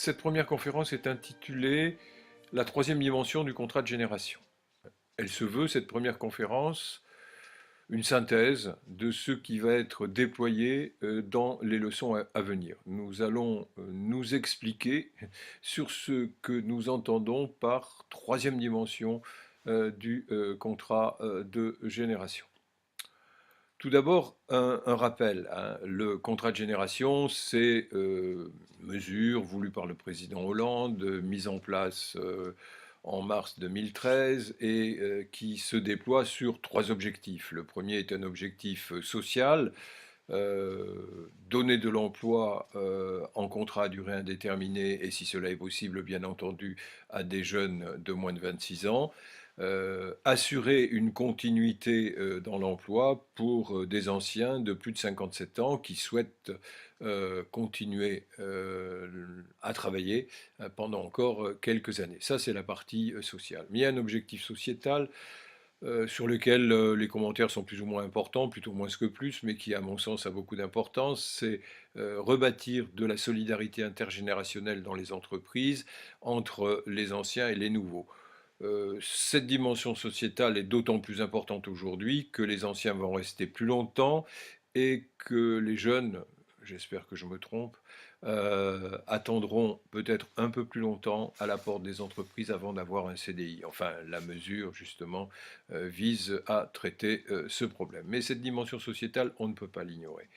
Cette première conférence est intitulée La troisième dimension du contrat de génération. Elle se veut, cette première conférence, une synthèse de ce qui va être déployé dans les leçons à venir. Nous allons nous expliquer sur ce que nous entendons par troisième dimension du contrat de génération. Tout d'abord, un rappel, hein. Le contrat de génération, c'est mesure voulue par le président Hollande, mise en place en mars 2013 et qui se déploie sur trois objectifs. Le premier est un objectif social, donner de l'emploi en contrat à durée indéterminée et si cela est possible, bien entendu, à des jeunes de moins de 26 ans. Assurer une continuité dans l'emploi pour des anciens de plus de 57 ans qui souhaitent continuer à travailler pendant encore quelques années. Ça, c'est la partie sociale. Mais il y a un objectif sociétal sur lequel les commentaires sont plus ou moins importants, plutôt moins que plus, mais qui, à mon sens, a beaucoup d'importance, c'est rebâtir de la solidarité intergénérationnelle dans les entreprises entre les anciens et les nouveaux. Cette dimension sociétale est d'autant plus importante aujourd'hui que les anciens vont rester plus longtemps et que les jeunes, j'espère que je me trompe, attendront peut-être un peu plus longtemps à la porte des entreprises avant d'avoir un CDI. Enfin, la mesure, justement, vise à traiter ce problème. Mais cette dimension sociétale, on ne peut pas l'ignorer.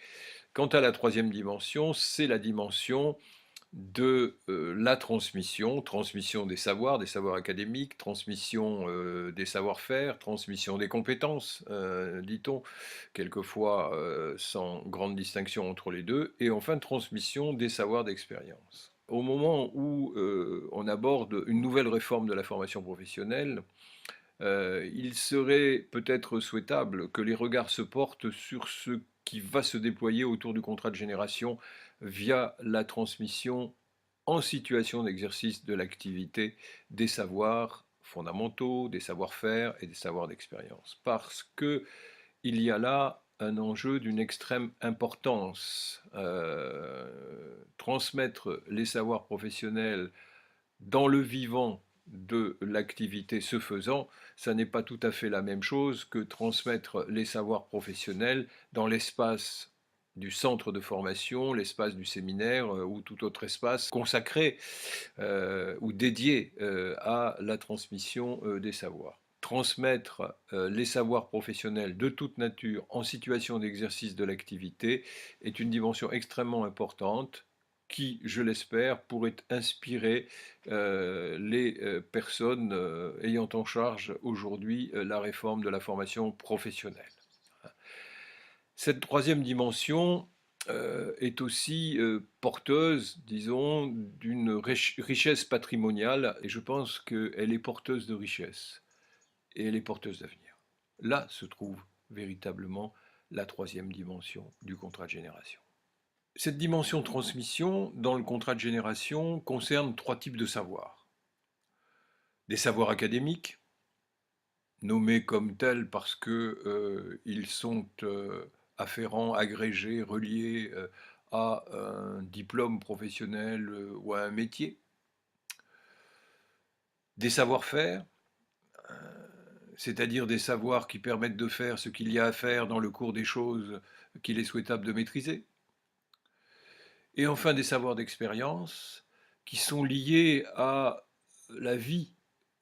Quant à la troisième dimension, c'est la dimension de la transmission, transmission des savoirs académiques, transmission des savoir-faire, transmission des compétences, dit-on, quelquefois sans grande distinction entre les deux, et enfin transmission des savoirs d'expérience. Au moment où on aborde une nouvelle réforme de la formation professionnelle, il serait peut-être souhaitable que les regards se portent sur ce qui va se déployer autour du contrat de génération via la transmission en situation d'exercice de l'activité des savoirs fondamentaux, des savoir-faire et des savoirs d'expérience. Parce qu'il y a là un enjeu d'une extrême importance. Transmettre les savoirs professionnels dans le vivant de l'activité se faisant, ça n'est pas tout à fait la même chose que transmettre les savoirs professionnels dans l'espace du centre de formation, l'espace du séminaire ou tout autre espace consacré ou dédié à la transmission des savoirs. Transmettre les savoirs professionnels de toute nature en situation d'exercice de l'activité est une dimension extrêmement importante qui, je l'espère, pourrait inspirer les personnes ayant en charge aujourd'hui la réforme de la formation professionnelle. Cette troisième dimension est aussi porteuse, disons, d'une richesse patrimoniale, et je pense qu'elle est porteuse de richesse, et elle est porteuse d'avenir. Là se trouve véritablement la troisième dimension du contrat de génération. Cette dimension transmission dans le contrat de génération concerne trois types de savoirs. Des savoirs académiques, nommés comme tels parce qu'ils sont afférents, agrégés, reliés à un diplôme professionnel ou à un métier. Des savoir-faire, c'est-à-dire des savoirs qui permettent de faire ce qu'il y a à faire dans le cours des choses qu'il est souhaitable de maîtriser. Et enfin des savoirs d'expérience qui sont liés à la vie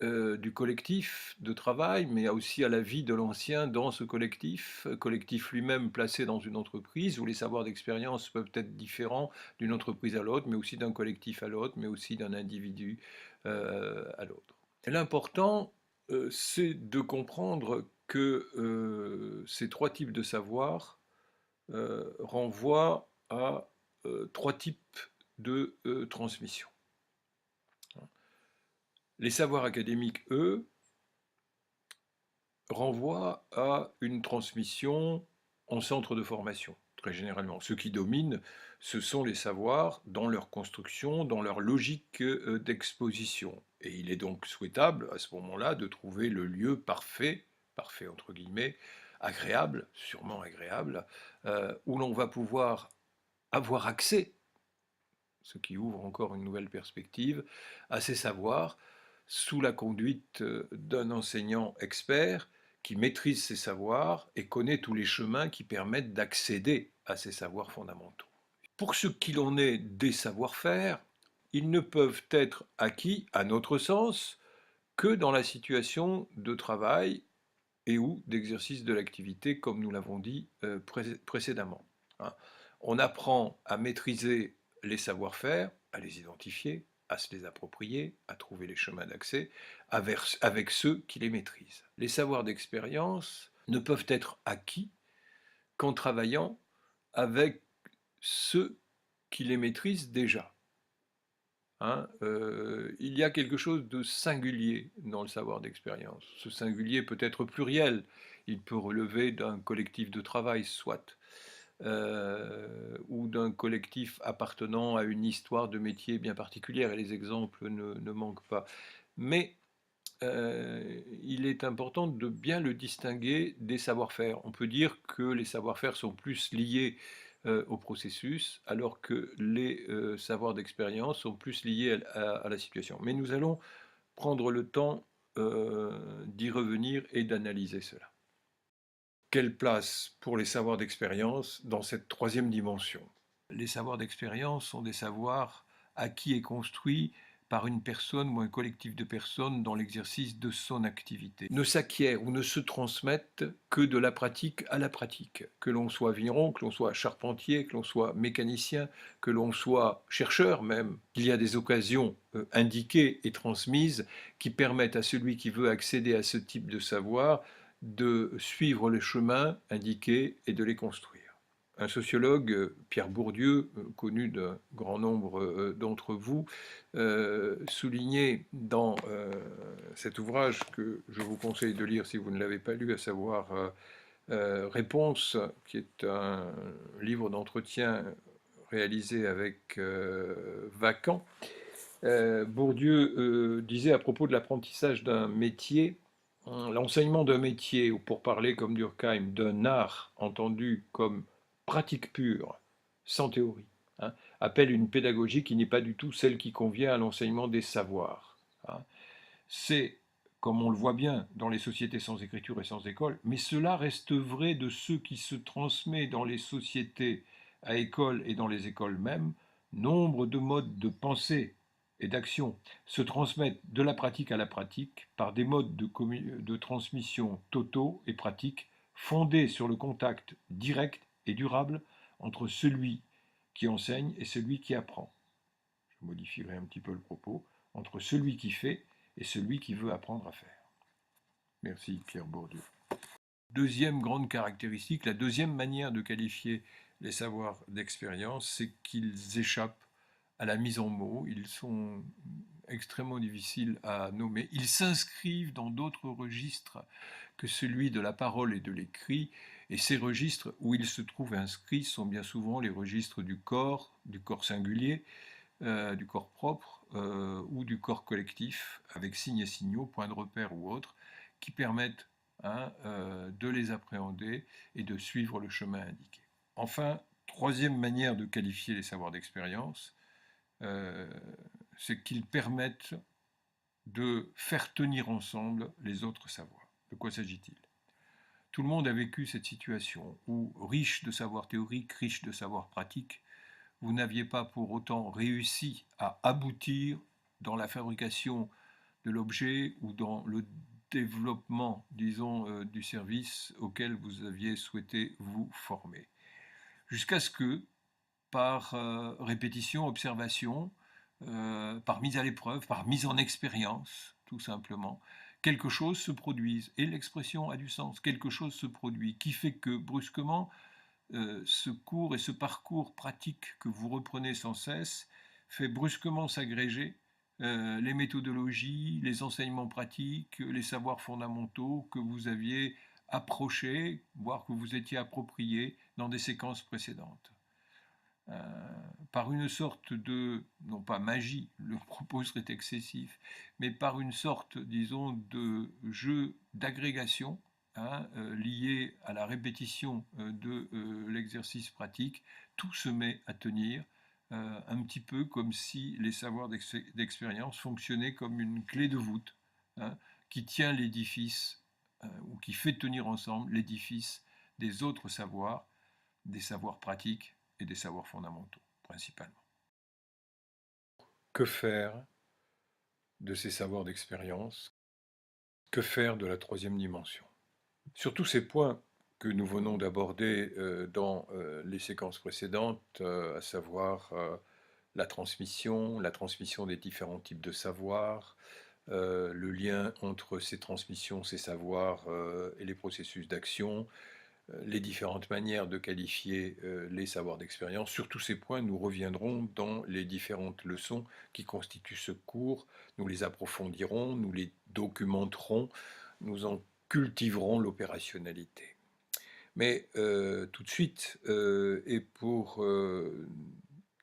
du collectif de travail, mais aussi à la vie de l'ancien dans ce collectif lui-même placé dans une entreprise, où les savoirs d'expérience peuvent être différents d'une entreprise à l'autre, mais aussi d'un collectif à l'autre, mais aussi d'un individu à l'autre. L'important, c'est de comprendre que ces trois types de savoirs renvoient à trois types de transmission. Les savoirs académiques, eux, renvoient à une transmission en centre de formation, très généralement. Ce qui domine, ce sont les savoirs dans leur construction, dans leur logique d'exposition. Et il est donc souhaitable, à ce moment-là, de trouver le lieu parfait, parfait entre guillemets, agréable, sûrement agréable, où l'on va pouvoir avoir accès ce qui ouvre encore une nouvelle perspective, à ces savoirs sous la conduite d'un enseignant expert qui maîtrise ces savoirs et connaît tous les chemins qui permettent d'accéder à ces savoirs fondamentaux. Pour ce qu'il en est des savoir-faire, ils ne peuvent être acquis, à notre sens, que dans la situation de travail et ou d'exercice de l'activité, comme nous l'avons dit précédemment. On apprend à maîtriser les savoir-faire, à les identifier, à se les approprier, à trouver les chemins d'accès avec ceux qui les maîtrisent. Les savoirs d'expérience ne peuvent être acquis qu'en travaillant avec ceux qui les maîtrisent déjà. Il y a quelque chose de singulier dans le savoir d'expérience. Ce singulier peut être pluriel, il peut relever d'un collectif de travail, soit, ou d'un collectif appartenant à une histoire de métier bien particulière, et les exemples ne manquent pas. Mais il est important de bien le distinguer des savoir-faire. On peut dire que les savoir-faire sont plus liés au processus, alors que les savoirs d'expérience sont plus liés à la situation. Mais nous allons prendre le temps d'y revenir et d'analyser cela. Quelle place pour les savoirs d'expérience dans cette troisième dimension? Les savoirs d'expérience sont des savoirs acquis et construits par une personne ou un collectif de personnes dans l'exercice de son activité. Ne s'acquièrent ou ne se transmettent que de la pratique à la pratique. Que l'on soit vigneron, que l'on soit charpentier, que l'on soit mécanicien, que l'on soit chercheur même, il y a des occasions indiquées et transmises qui permettent à celui qui veut accéder à ce type de savoir de suivre le chemin indiqué et de les construire. Un sociologue, Pierre Bourdieu, connu d'un grand nombre d'entre vous, soulignait dans cet ouvrage que je vous conseille de lire si vous ne l'avez pas lu, à savoir Réponse, qui est un livre d'entretien réalisé avec Vacan. Bourdieu disait à propos de l'apprentissage d'un métier, l'enseignement d'un métier, ou pour parler comme Durkheim, d'un art entendu comme pratique pure, sans théorie, appelle une pédagogie qui n'est pas du tout celle qui convient à l'enseignement des savoirs. C'est, comme on le voit bien dans les sociétés sans écriture et sans école, mais cela reste vrai de ce qui se transmet dans les sociétés à école et dans les écoles mêmes. Nombre de modes de pensée et d'action se transmettent de la pratique à la pratique par des modes de transmission totaux et pratiques fondés sur le contact direct et durable entre celui qui enseigne et celui qui apprend. Je modifierai un petit peu le propos, entre celui qui fait et celui qui veut apprendre à faire. Merci Pierre Bourdieu. Deuxième grande caractéristique, la deuxième manière de qualifier les savoirs d'expérience, c'est qu'ils échappent à la mise en mots, ils sont extrêmement difficiles à nommer, ils s'inscrivent dans d'autres registres que celui de la parole et de l'écrit, et ces registres où ils se trouvent inscrits sont bien souvent les registres du corps singulier, du corps propre ou du corps collectif, avec signes et signaux, points de repère ou autres, qui permettent de les appréhender et de suivre le chemin indiqué. Enfin, troisième manière de qualifier les savoirs d'expérience, c'est qu'ils permettent de faire tenir ensemble les autres savoirs. De quoi s'agit-il? Tout le monde a vécu cette situation où, riche de savoirs théoriques, riche de savoirs pratiques, vous n'aviez pas pour autant réussi à aboutir dans la fabrication de l'objet ou dans le développement, disons, du service auquel vous aviez souhaité vous former. Jusqu'à ce que, par répétition, observation, par mise à l'épreuve, par mise en expérience, tout simplement, quelque chose se produise. Et l'expression a du sens, quelque chose se produit, qui fait que brusquement, ce cours et ce parcours pratique que vous reprenez sans cesse fait brusquement s'agréger les méthodologies, les enseignements pratiques, les savoirs fondamentaux que vous aviez approchés, voire que vous étiez appropriés dans des séquences précédentes. Par une sorte de, non pas magie, le propos serait excessif, mais par une sorte, disons, de jeu d'agrégation lié à la répétition de l'exercice pratique, tout se met à tenir un petit peu comme si les savoirs d'expérience fonctionnaient comme une clé de voûte, hein, qui tient l'édifice, ou qui fait tenir ensemble l'édifice des autres savoirs, des savoirs pratiques et des savoirs fondamentaux, principalement. Que faire de ces savoirs d'expérience? Que faire de la troisième dimension? Sur tous ces points que nous venons d'aborder dans les séquences précédentes, à savoir la transmission des différents types de savoirs, le lien entre ces transmissions, ces savoirs et les processus d'action, les différentes manières de qualifier les savoirs d'expérience. Sur tous ces points, nous reviendrons dans les différentes leçons qui constituent ce cours. Nous les approfondirons, nous les documenterons, nous en cultiverons l'opérationnalité. Mais tout de suite, et pour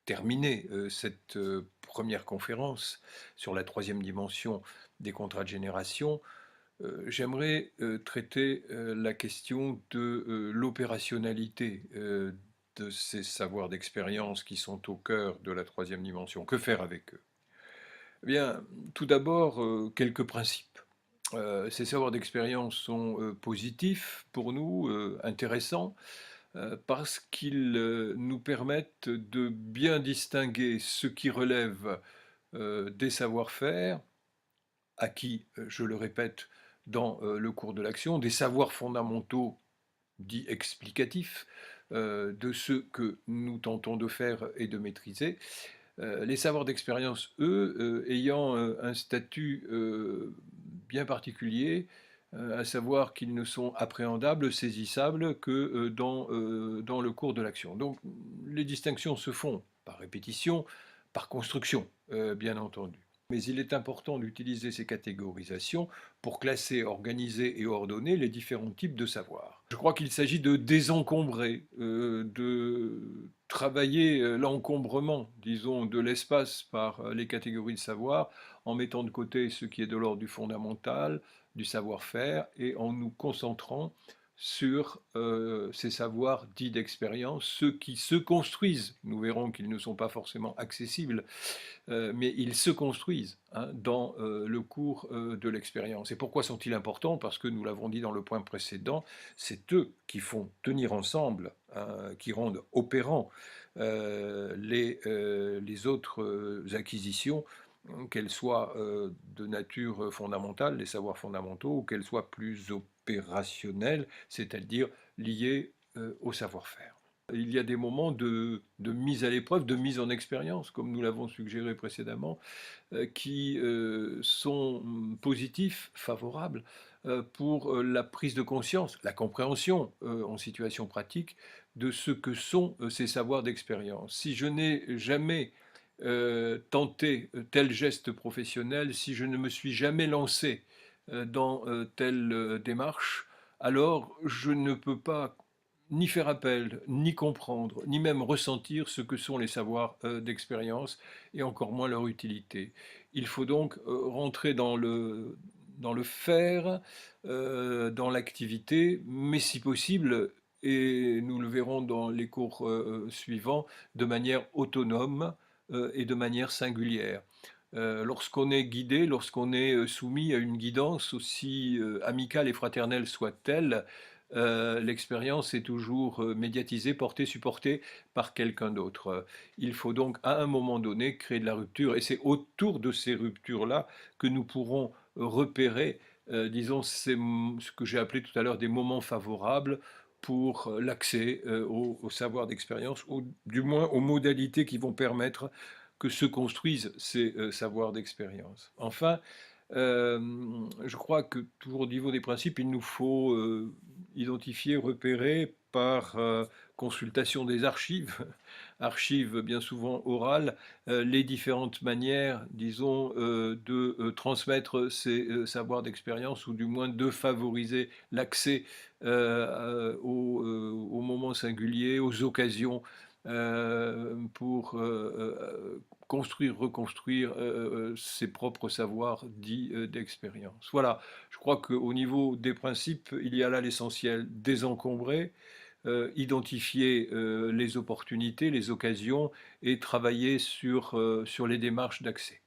terminer cette première conférence sur la troisième dimension des contrats de génération, j'aimerais traiter la question de l'opérationnalité de ces savoirs d'expérience qui sont au cœur de la troisième dimension. Que faire avec eux? Eh bien, tout d'abord, quelques principes. Ces savoirs d'expérience sont positifs pour nous, intéressants, parce qu'ils nous permettent de bien distinguer ce qui relève des savoir-faire, acquis, je le répète, dans le cours de l'action, des savoirs fondamentaux dits explicatifs, de ce que nous tentons de faire et de maîtriser. Les savoirs d'expérience, eux, ayant un statut bien particulier, à savoir qu'ils ne sont appréhendables, saisissables que dans le cours de l'action. Donc les distinctions se font par répétition, par construction, bien entendu. Mais il est important d'utiliser ces catégorisations pour classer, organiser et ordonner les différents types de savoirs. Je crois qu'il s'agit de désencombrer, de travailler l'encombrement, disons, de l'espace par les catégories de savoir, en mettant de côté ce qui est de l'ordre du fondamental, du savoir-faire, et en nous concentrant sur ces savoirs dits d'expérience, ceux qui se construisent. Nous verrons qu'ils ne sont pas forcément accessibles, mais ils se construisent dans le cours de l'expérience. Et pourquoi sont-ils importants? Parce que nous l'avons dit dans le point précédent, c'est eux qui font tenir ensemble, qui rendent opérants les autres acquisitions, qu'elles soient de nature fondamentale, les savoirs fondamentaux, ou qu'elles soient plus opérationnelles, c'est-à-dire liées au savoir-faire. Il y a des moments de mise à l'épreuve, de mise en expérience, comme nous l'avons suggéré précédemment, qui sont positifs, favorables, pour la prise de conscience, la compréhension en situation pratique de ce que sont ces savoirs d'expérience. Si je n'ai jamais tenté tel geste professionnel, si je ne me suis jamais lancé dans telle démarche, alors je ne peux pas ni faire appel, ni comprendre, ni même ressentir ce que sont les savoirs d'expérience, et encore moins leur utilité. Il faut donc rentrer dans le faire, dans l'activité, mais si possible, et nous le verrons dans les cours suivants, de manière autonome et de manière singulière. Lorsqu'on est guidé, lorsqu'on est soumis à une guidance, aussi amicale et fraternelle soit-elle, l'expérience est toujours médiatisée, portée, supportée par quelqu'un d'autre. Il faut donc à un moment donné créer de la rupture, et c'est autour de ces ruptures-là que nous pourrons repérer, disons, ce que j'ai appelé tout à l'heure des moments favorables pour l'accès au savoir d'expérience, ou du moins aux modalités qui vont permettre que se construisent ces savoirs d'expérience. Enfin, je crois que toujours au niveau des principes, il nous faut identifier, repérer par consultation des archives, archives bien souvent orales, les différentes manières, disons, de transmettre ces savoirs d'expérience, ou du moins de favoriser l'accès aux moments singuliers, aux occasions, pour construire, reconstruire ses propres savoirs dits d'expérience. Voilà, je crois qu'au niveau des principes, il y a là l'essentiel: désencombrer, identifier les opportunités, les occasions et travailler sur les démarches d'accès.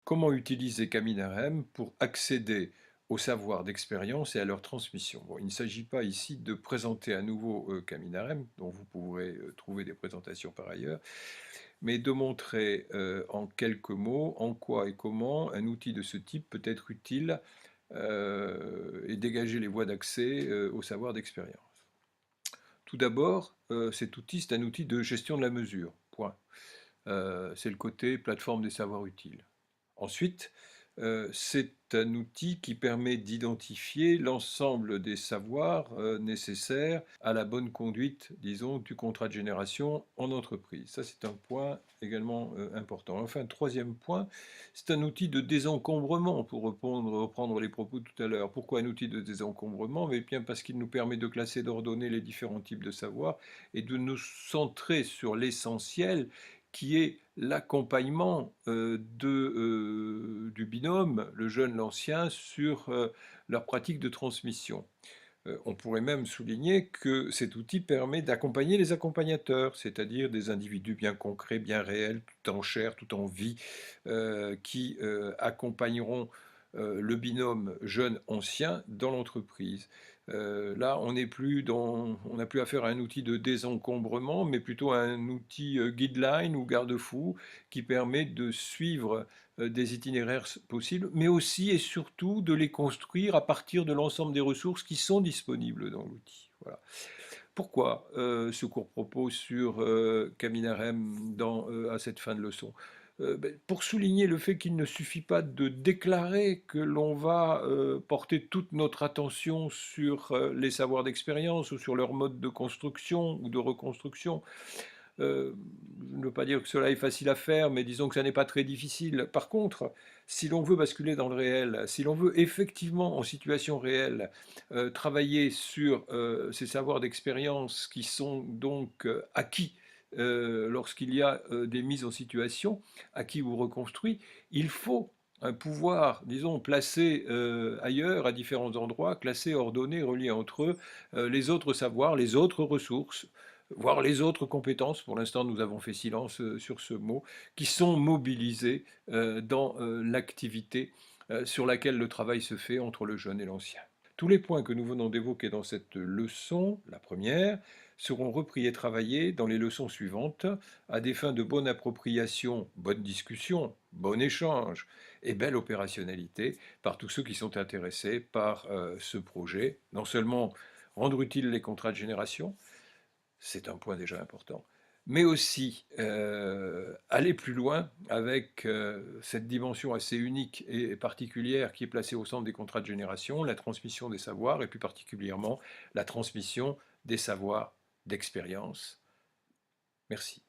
Comment utiliser Caminarem pour accéder au savoir d'expérience et à leur transmission? Bon, il ne s'agit pas ici de présenter à nouveau Caminarem, dont vous pourrez trouver des présentations par ailleurs, mais de montrer en quelques mots en quoi et comment un outil de ce type peut être utile et dégager les voies d'accès au savoir d'expérience. Tout d'abord, cet outil, c'est un outil de gestion de la mesure, point. C'est le côté plateforme des savoirs utiles. Ensuite, c'est un outil qui permet d'identifier l'ensemble des savoirs nécessaires à la bonne conduite, disons, du contrat de génération en entreprise. Ça, c'est un point également important. Enfin, troisième point, c'est un outil de désencombrement, pour reprendre les propos de tout à l'heure. Pourquoi un outil de désencombrement? Eh bien, parce qu'il nous permet de classer, d'ordonner les différents types de savoirs et de nous centrer sur l'essentiel qui est l'accompagnement du binôme, le jeune, l'ancien, sur leur pratique de transmission. On pourrait même souligner que cet outil permet d'accompagner les accompagnateurs, c'est-à-dire des individus bien concrets, bien réels, tout en chair, tout en vie, qui accompagneront le binôme jeune-ancien dans l'entreprise. Là, on n'a plus affaire à un outil de désencombrement, mais plutôt à un outil guideline ou garde-fou qui permet de suivre des itinéraires possibles, mais aussi et surtout de les construire à partir de l'ensemble des ressources qui sont disponibles dans l'outil. Voilà. Pourquoi ce court propos sur Caminarem à cette fin de leçon? Pour souligner le fait qu'il ne suffit pas de déclarer que l'on va porter toute notre attention sur les savoirs d'expérience ou sur leur mode de construction ou de reconstruction. Je ne veux pas dire que cela est facile à faire, mais disons que ça n'est pas très difficile. Par contre, si l'on veut basculer dans le réel, si l'on veut effectivement en situation réelle travailler sur ces savoirs d'expérience qui sont donc acquis lorsqu'il y a des mises en situation, acquis ou reconstruits, il faut un pouvoir, disons, placé ailleurs, à différents endroits, classé, ordonné, relié entre eux, les autres savoirs, les autres ressources, voire les autres compétences, pour l'instant nous avons fait silence sur ce mot, qui sont mobilisées dans l'activité sur laquelle le travail se fait entre le jeune et l'ancien. Tous les points que nous venons d'évoquer dans cette leçon, la première, seront repris et travaillés dans les leçons suivantes à des fins de bonne appropriation, bonne discussion, bon échange et belle opérationnalité par tous ceux qui sont intéressés par ce projet. Non seulement rendre utiles les contrats de génération, c'est un point déjà important, mais aussi aller plus loin avec cette dimension assez unique et particulière qui est placée au centre des contrats de génération, la transmission des savoirs et plus particulièrement la transmission des savoirs d'expérience. Merci.